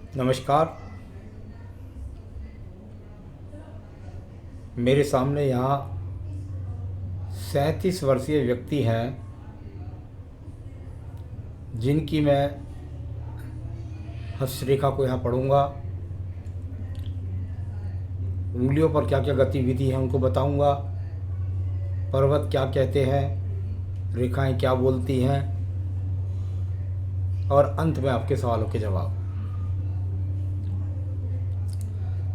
नमस्कार। मेरे सामने यहाँ 37 वर्षीय व्यक्ति हैं जिनकी मैं हस्तरेखा को यहाँ पढ़ूँगा। उंगलियों पर क्या क्या गतिविधि है उनको बताऊँगा। पर्वत क्या कहते हैं, रेखाएं क्या बोलती हैं, और अंत में आपके सवालों के जवाब।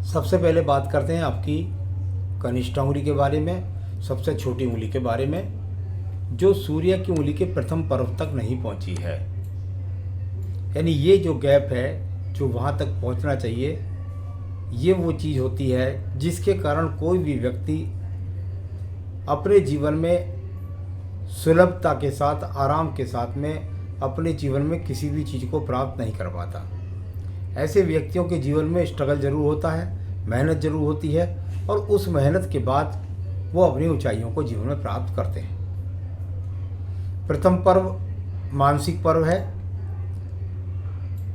सबसे पहले बात करते हैं आपकी कनिष्ठ उंगली के बारे में, सबसे छोटी उंगली के बारे में, जो सूर्य की उंगली के प्रथम पर्व तक नहीं पहुंची है। यानी ये जो गैप है, जो वहाँ तक पहुंचना चाहिए, ये वो चीज़ होती है जिसके कारण कोई भी व्यक्ति अपने जीवन में सुलभता के साथ, आराम के साथ में अपने जीवन में किसी भी चीज़ को प्राप्त नहीं कर पाता। ऐसे व्यक्तियों के जीवन में स्ट्रगल ज़रूर होता है, मेहनत ज़रूर होती है, और उस मेहनत के बाद वो अपनी ऊंचाइयों को जीवन में प्राप्त करते हैं। प्रथम पर्व मानसिक पर्व है।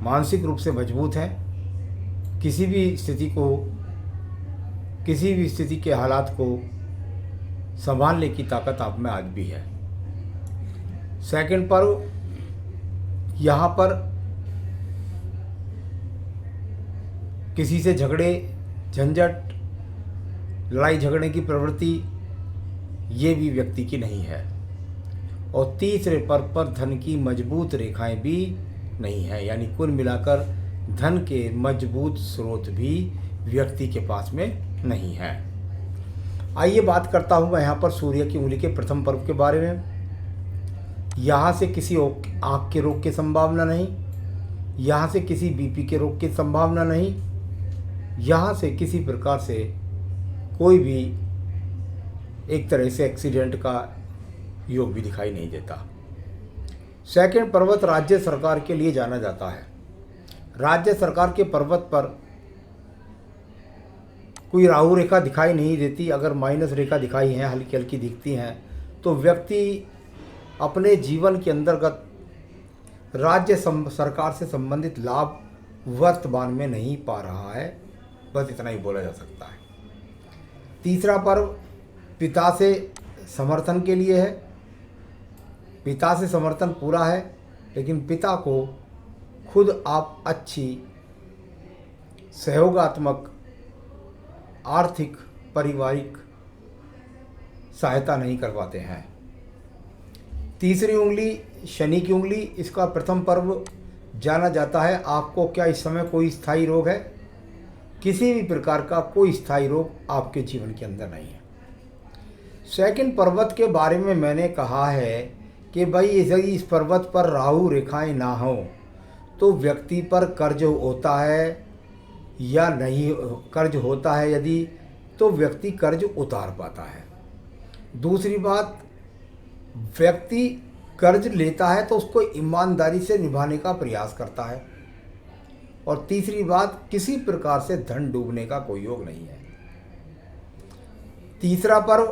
मानसिक रूप से मजबूत हैं। किसी भी स्थिति के हालात को संभालने की ताकत आप में आज भी है। सेकंड पर्व, यहाँ पर किसी से झगड़े, झंझट, लड़ाई झगड़े की प्रवृत्ति ये भी व्यक्ति की नहीं है। और तीसरे पर्व पर धन की मजबूत रेखाएं भी नहीं है। यानी कुल मिलाकर धन के मजबूत स्रोत भी व्यक्ति के पास में नहीं है। आइए बात करता हूँ मैं यहाँ पर सूर्य की उंगली के प्रथम पर्व के बारे में। यहाँ से किसी आँख के रोग की संभावना नहीं, यहाँ से किसी बीपी के रोग की संभावना नहीं, यहाँ से किसी प्रकार से कोई भी एक तरह से एक्सीडेंट का योग भी दिखाई नहीं देता। सेकंड पर्वत राज्य सरकार के लिए जाना जाता है। राज्य सरकार के पर्वत पर कोई राहु रेखा दिखाई नहीं देती। अगर माइनस रेखा दिखाई हैं, हल्की हल्की दिखती हैं, तो व्यक्ति अपने जीवन के अंतर्गत राज्य सरकार से संबंधित लाभ वर्तमान में नहीं पा रहा है। बस इतना ही बोला जा सकता है। तीसरा पर्व पिता से समर्थन के लिए है। पिता से समर्थन पूरा है, लेकिन पिता को खुद आप अच्छी सहयोगात्मक आर्थिक पारिवारिक सहायता नहीं कर पाते हैं। तीसरी उंगली शनि की उंगली, इसका प्रथम पर्व जाना जाता है। आपको क्या इस समय कोई स्थायी रोग है? किसी भी प्रकार का कोई स्थायी रोग आपके जीवन के अंदर नहीं है। सेकंड पर्वत के बारे में मैंने कहा है कि भाई इस पर्वत पर राहु रेखाएं ना हो तो व्यक्ति पर कर्ज होता है या नहीं, कर्ज होता है यदि, तो व्यक्ति कर्ज उतार पाता है। दूसरी बात, व्यक्ति कर्ज लेता है तो उसको ईमानदारी से निभाने का प्रयास करता है। और तीसरी बात, किसी प्रकार से धन डूबने का कोई योग नहीं है। तीसरा पर्व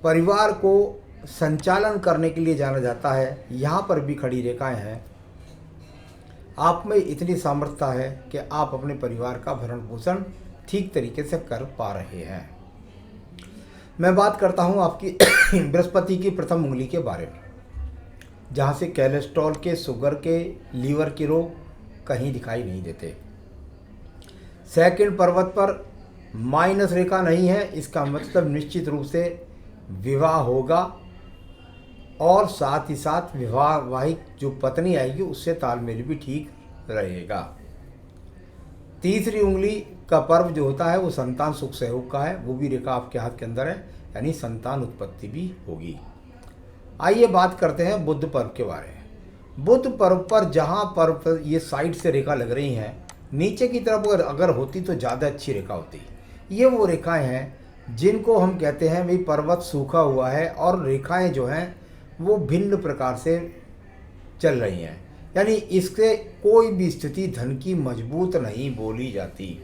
परिवार को संचालन करने के लिए जाना जाता है। यहाँ पर भी खड़ी रेखाएं हैं। आप में इतनी सामर्थ्यता है कि आप अपने परिवार का भरण पोषण ठीक तरीके से कर पा रहे हैं। मैं बात करता हूँ आपकी बृहस्पति की प्रथम उंगली के बारे में, जहाँ से कोलेस्ट्रॉल के, शुगर के, लीवर के रोग कहीं दिखाई नहीं देते। सेकंड पर्वत पर माइनस रेखा नहीं है। इसका मतलब निश्चित रूप से विवाह होगा, और साथ ही साथ विवाहिक जो पत्नी आएगी उससे तालमेल भी ठीक रहेगा। तीसरी उंगली का पर्व जो होता है वो संतान सुख सहयोग का है। वो भी रेखा आपके हाथ के अंदर है, यानी संतान उत्पत्ति भी होगी। आइए बात करते हैं बुध पर्व के बारे में। बुध पर्व पर जहाँ पर्व पर ये साइड से रेखा लग रही हैं, नीचे की तरफ अगर होती तो ज़्यादा अच्छी रेखा होती। ये वो रेखाएं हैं जिनको हम कहते हैं भाई पर्वत सूखा हुआ है, और रेखाएं जो हैं वो भिन्न प्रकार से चल रही हैं। यानी इससे कोई भी स्थिति धन की मजबूत नहीं बोली जाती।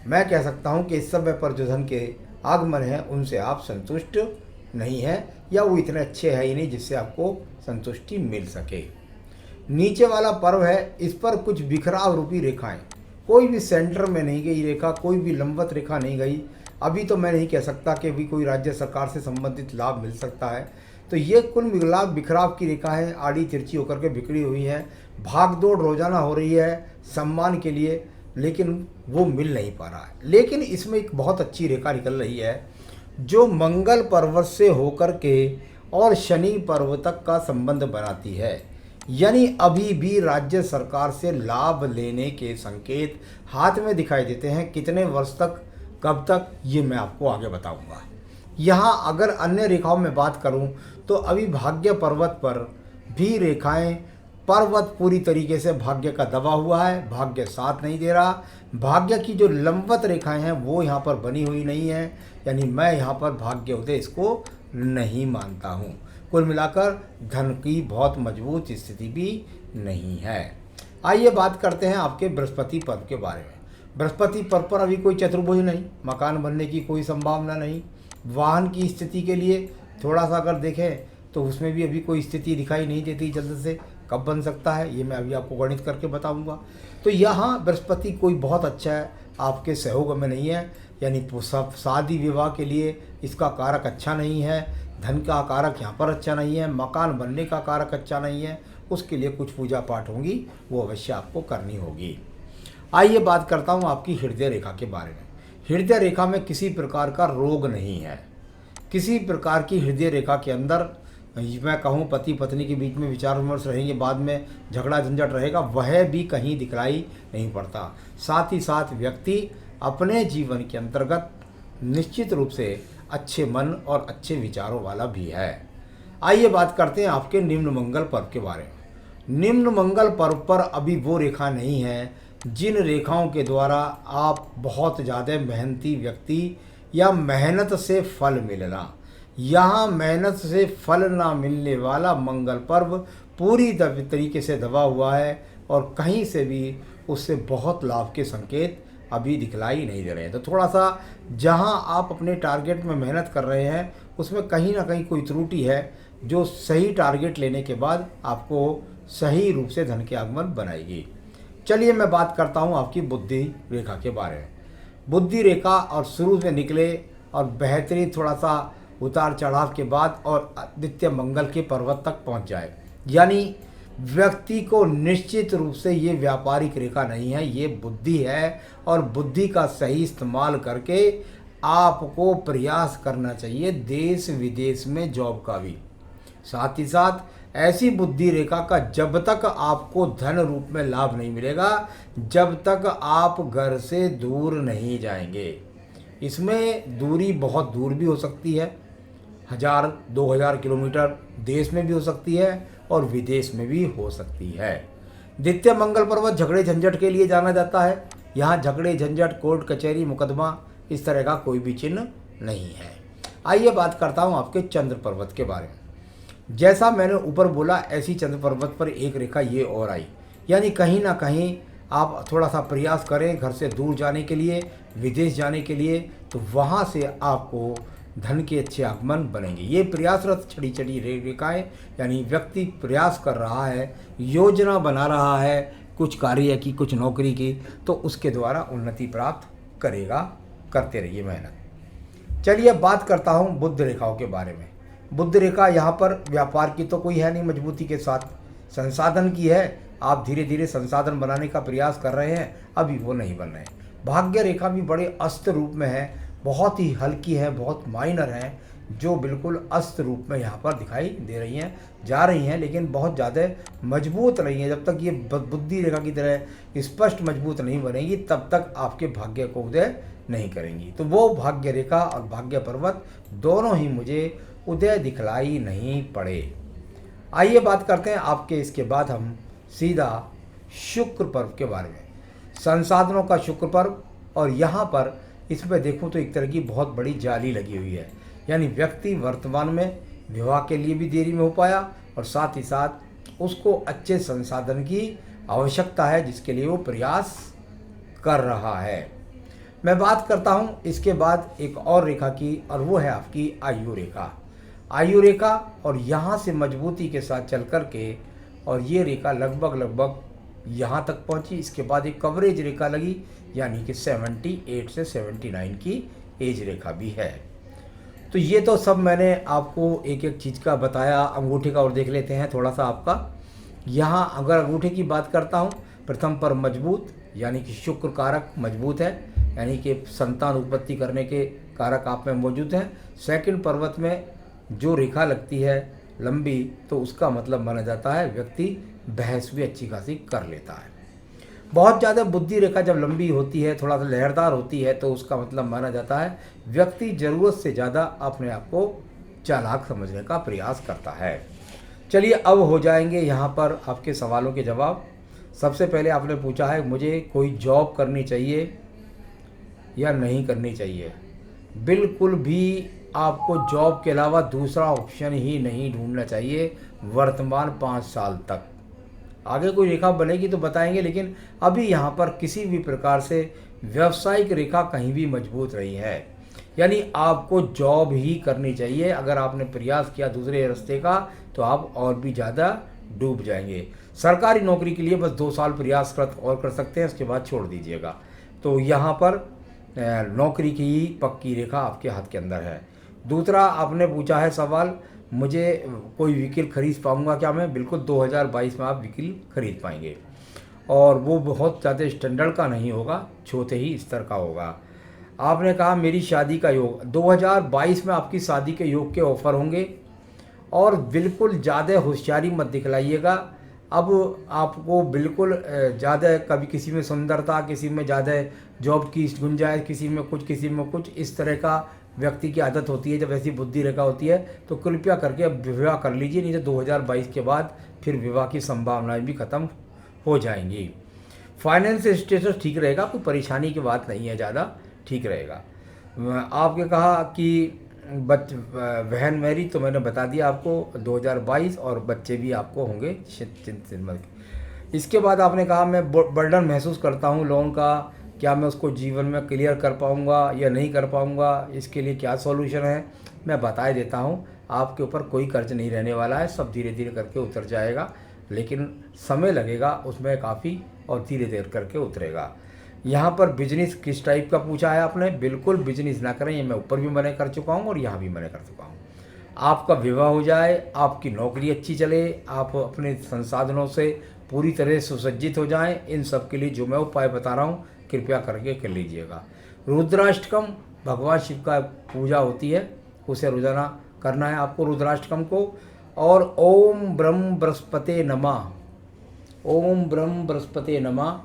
मैं कह सकता हूँ कि इस समय पर जो धन के आगमन है उनसे आप संतुष्ट नहीं हैं, या वो इतने अच्छे हैं ही नहीं जिससे आपको संतुष्टि मिल सके। नीचे वाला पर्व है, इस पर कुछ बिखराव रूपी रेखाएं, कोई भी सेंटर में नहीं गई रेखा, कोई भी लंबवत रेखा नहीं गई। अभी तो मैं नहीं कह सकता कि अभी कोई राज्य सरकार से संबंधित लाभ मिल सकता है। तो ये कुल मिलाकर बिखराव की रेखा है, आड़ी तिरछी होकर के बिखरी हुई है। भाग दौड़ रोजाना हो रही है सम्मान के लिए, लेकिन वो मिल नहीं पा रहा है। लेकिन इसमें एक बहुत अच्छी रेखा निकल रही है जो मंगल पर्वत से होकर के और शनि पर्व तक का संबंध बनाती है। यानी अभी भी राज्य सरकार से लाभ लेने के संकेत हाथ में दिखाई देते हैं। कितने वर्ष तक, कब तक, ये मैं आपको आगे बताऊंगा। यहाँ अगर अन्य रेखाओं में बात करूं तो अभी भाग्य पर्वत पर भी रेखाएं, पर्वत पूरी तरीके से भाग्य का दबा हुआ है, भाग्य साथ नहीं दे रहा। भाग्य की जो लंबवत रेखाएं हैं वो यहाँ पर बनी हुई नहीं है, यानी मैं यहाँ पर भाग्य उदय इसको नहीं मानता हूँ। कुल मिलाकर धन की बहुत मजबूत स्थिति भी नहीं है। आइए बात करते हैं आपके बृहस्पति पर्व के बारे में। बृहस्पति पर्व पर अभी कोई चतुर्भुज नहीं, मकान बनने की कोई संभावना नहीं। वाहन की स्थिति के लिए थोड़ा सा अगर देखें तो उसमें भी अभी कोई स्थिति दिखाई नहीं देती जल्द से। कब बन सकता है ये मैं अभी आपको गणित करके बताऊंगा। तो यहाँ बृहस्पति कोई बहुत अच्छा है, आपके सहयोग में नहीं है, यानी शादी विवाह के लिए इसका कारक अच्छा नहीं है। धन का कारक यहाँ पर अच्छा नहीं है, मकान बनने का कारक अच्छा नहीं है। उसके लिए कुछ पूजा पाठ होंगी, वो अवश्य आपको करनी होगी। आइए बात करता हूँ आपकी हृदय रेखा के बारे में। हृदय रेखा में किसी प्रकार का रोग नहीं है। किसी प्रकार की हृदय रेखा के अंदर मैं कहूँ पति पत्नी के बीच में विचार विमर्श रहेंगे, बाद में झगड़ा झंझट रहेगा, वह भी कहीं दिखलाई नहीं पड़ता। साथ ही साथ व्यक्ति अपने जीवन के अंतर्गत निश्चित रूप से अच्छे मन और अच्छे विचारों वाला भी है। आइए बात करते हैं आपके निम्न मंगल पर्व के बारे में। निम्न मंगल पर्व पर अभी वो रेखा नहीं है जिन रेखाओं के द्वारा आप बहुत ज़्यादा मेहनती व्यक्ति या मेहनत से फल मिलना। यहाँ मेहनत से फल ना मिलने वाला मंगल पर्व पूरी तरीके से दबा हुआ है और कहीं से भी उससे बहुत लाभ के संकेत अभी दिखलाई नहीं दे रहे हैं। तो थोड़ा सा जहाँ आप अपने टारगेट में मेहनत कर रहे हैं उसमें कहीं ना कहीं कोई त्रुटि है जो सही टारगेट लेने के बाद आपको सही रूप से धन के आगमन बनाएगी। चलिए मैं बात करता हूँ आपकी बुद्धि रेखा के बारे में। बुद्धि रेखा और शुरू में निकले और बेहतरीन थोड़ा सा उतार चढ़ाव के बाद और आदित्य मंगल के पर्वत तक पहुँच जाए, यानी व्यक्ति को निश्चित रूप से ये व्यापारिक रेखा नहीं है, ये बुद्धि है। और बुद्धि का सही इस्तेमाल करके आपको प्रयास करना चाहिए देश विदेश में जॉब का भी। साथ ही साथ ऐसी बुद्धि रेखा का जब तक आपको धन रूप में लाभ नहीं मिलेगा, जब तक आप घर से दूर नहीं जाएंगे। इसमें दूरी बहुत दूर भी हो सकती है, 1000-2000 किलोमीटर देश में भी हो सकती है और विदेश में भी हो सकती है। द्वितीय मंगल पर्वत झगड़े झंझट के लिए जाना जाता है। यहाँ झगड़े झंझट, कोर्ट कचहरी, मुकदमा, इस तरह का कोई भी चिन्ह नहीं है। आइए बात करता हूँ आपके चंद्र पर्वत के बारे में। जैसा मैंने ऊपर बोला ऐसी चंद्र पर्वत पर एक रेखा ये और आई, यानी कहीं ना कहीं आप थोड़ा सा प्रयास करें घर से दूर जाने के लिए, विदेश जाने के लिए, तो वहाँ से आपको धन के अच्छे आगमन बनेंगे। ये प्रयासरत छड़ी छड़ी रेखाएं, यानी व्यक्ति प्रयास कर रहा है, योजना बना रहा है कुछ कार्य की, कुछ नौकरी की, तो उसके द्वारा उन्नति प्राप्त करेगा। करते रहिए मेहनत। चलिए बात करता हूँ बुध रेखाओं के बारे में। बुध रेखा यहाँ पर व्यापार की तो कोई है नहीं मजबूती के साथ, संसाधन की है। आप धीरे धीरे संसाधन बनाने का प्रयास कर रहे हैं, अभी वो नहीं बन रहे। भाग्य रेखा भी बड़े अस्त रूप में है, बहुत ही हल्की है, बहुत माइनर है, जो बिल्कुल अस्त रूप में यहाँ पर दिखाई दे रही हैं, जा रही हैं, लेकिन बहुत ज़्यादा मजबूत नहीं है। जब तक ये बुद्धि रेखा की तरह स्पष्ट मजबूत नहीं बनेगी तब तक आपके भाग्य को उदय नहीं करेंगी। तो वो भाग्य रेखा और भाग्य पर्वत दोनों ही मुझे उदय दिखलाई नहीं पड़े। आइए बात करते हैं आपके इसके बाद हम सीधा शुक्र पर्व के बारे में। संसाधनों का शुक्र पर्व, और यहाँ पर इसमें देखूँ तो एक तरह की बहुत बड़ी जाली लगी हुई है, यानी व्यक्ति वर्तमान में विवाह के लिए भी देरी में हो पाया और साथ ही साथ उसको अच्छे संसाधन की आवश्यकता है जिसके लिए वो प्रयास कर रहा है। मैं बात करता हूँ इसके बाद एक और रेखा की, और वो है आपकी आयु रेखा। आयु रेखा, और यहाँ से मजबूती के साथ चल कर के और ये रेखा लगभग यहाँ तक पहुँची। इसके बाद एक कवरेज रेखा लगी, यानी कि 78 से 79 की एज रेखा भी है। तो ये तो सब मैंने आपको एक एक चीज़ का बताया। अंगूठे का और देख लेते हैं थोड़ा सा आपका। यहाँ अगर अंगूठे की बात करता हूँ, प्रथम पर मजबूत, यानी कि शुक्र कारक मजबूत है, यानी कि संतान उत्पत्ति करने के कारक आप में मौजूद हैं। सेकंड पर्वत में जो रेखा लगती है लंबी, तो उसका मतलब माना जाता है व्यक्ति बहस भी अच्छी खासी कर लेता है। बहुत ज़्यादा बुद्धि रेखा जब लंबी होती है, थोड़ा सा लहरदार होती है, तो उसका मतलब माना जाता है व्यक्ति ज़रूरत से ज़्यादा अपने आप को चालाक समझने का प्रयास करता है। चलिए अब हो जाएंगे यहाँ पर आपके सवालों के जवाब। सबसे पहले आपने पूछा है मुझे कोई जॉब करनी चाहिए या नहीं करनी चाहिए। बिल्कुल भी आपको जॉब के अलावा दूसरा ऑप्शन ही नहीं ढूंढना चाहिए वर्तमान 5 साल तक। आगे कोई रेखा बनेगी तो बताएंगे, लेकिन अभी यहाँ पर किसी भी प्रकार से व्यावसायिक रेखा कहीं भी मजबूत नहीं है, यानी आपको जॉब ही करनी चाहिए। अगर आपने प्रयास किया दूसरे रास्ते का तो आप और भी ज़्यादा डूब जाएंगे। सरकारी नौकरी के लिए बस 2 साल प्रयास कर सकते हैं, उसके बाद छोड़ दीजिएगा। तो यहाँ पर नौकरी की ही पक्की रेखा आपके हाथ के अंदर है। दूसरा आपने पूछा है सवाल, मुझे कोई व्हीकल खरीद पाऊँगा क्या मैं। बिल्कुल 2022 में आप व्हीकल खरीद पाएंगे, और वो बहुत ज़्यादा स्टैंडर्ड का नहीं होगा, छोटे ही स्तर का होगा। आपने कहा मेरी शादी का योग, 2022 में आपकी शादी के योग के ऑफर होंगे, और बिल्कुल ज़्यादा होशियारी मत दिखलाइएगा। अब आपको बिल्कुल ज़्यादा कभी किसी में सुंदरता, किसी में ज़्यादा जॉब की गुंजाइश, किसी में कुछ इस तरह का व्यक्ति की आदत होती है। जब ऐसी बुद्धि रेखा होती है तो कृपया करके अब विवाह कर लीजिए, नहीं तो 2022 के बाद फिर विवाह की संभावनाएं भी खत्म हो जाएंगी। फाइनेंस स्टेटस ठीक रहेगा, कोई परेशानी की बात नहीं है, ज़्यादा ठीक रहेगा। आपने कहा कि बहन मेरी, तो मैंने बता दिया आपको 2022, और बच्चे भी आपको होंगे, चिंतित मत। इसके बाद आपने कहा मैं बर्डन महसूस करता हूँ लोन का, क्या मैं उसको जीवन में क्लियर कर पाऊँगा या नहीं कर पाऊँगा, इसके लिए क्या सॉल्यूशन है। मैं बता देता हूँ, आपके ऊपर कोई कर्ज नहीं रहने वाला है, सब धीरे धीरे करके उतर जाएगा, लेकिन समय लगेगा उसमें काफ़ी, और धीरे धीरे करके उतरेगा। यहाँ पर बिजनेस किस टाइप का पूछा है आपने। बिल्कुल बिजनेस ना करें, ये मैं ऊपर भी मना कर चुका हूँ और यहाँ भी मना कर चुका हूँ। आपका विवाह हो जाए, आपकी नौकरी अच्छी चले, आप अपने संसाधनों से पूरी तरह सुसज्जित हो जाएं, इन सब के लिए जो मैं उपाय बता रहा हूँ कृपया करके कर लीजिएगा। रुद्राष्टकम, भगवान शिव का पूजा होती है, उसे रोजाना करना है आपको रुद्राष्टकम को। और ओम ब्रह्म बृहस्पते नमः, ओम ब्रह्म बृहस्पते नमः,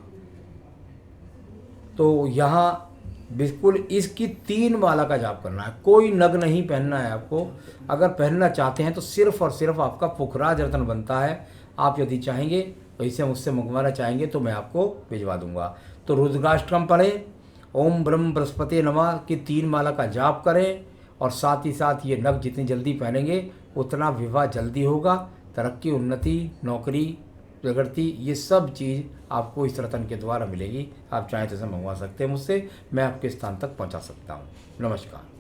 तो यहाँ बिल्कुल इसकी 3 माला का जाप करना है। कोई नग नहीं पहनना है आपको। अगर पहनना चाहते हैं तो सिर्फ और सिर्फ आपका पुखराज रत्न बनता है। आप यदि चाहेंगे तो इसे मुझसे मंगवाना चाहेंगे तो मैं आपको भिजवा दूंगा। तो रुद्राष्टकम पढ़ें, ओम ब्रह्म बृहस्पति नमः की 3 माला का जाप करें, और साथ ही साथ ये नग जितनी जल्दी पहनेंगे उतना विवाह जल्दी होगा, तरक्की, उन्नति, नौकरी, प्रगति, ये सब चीज़ आपको इस रतन के द्वारा मिलेगी। आप चाहें तो इसे मंगवा सकते हैं मुझसे, मैं आपके स्थान तक पहुंचा सकता हूं। नमस्कार।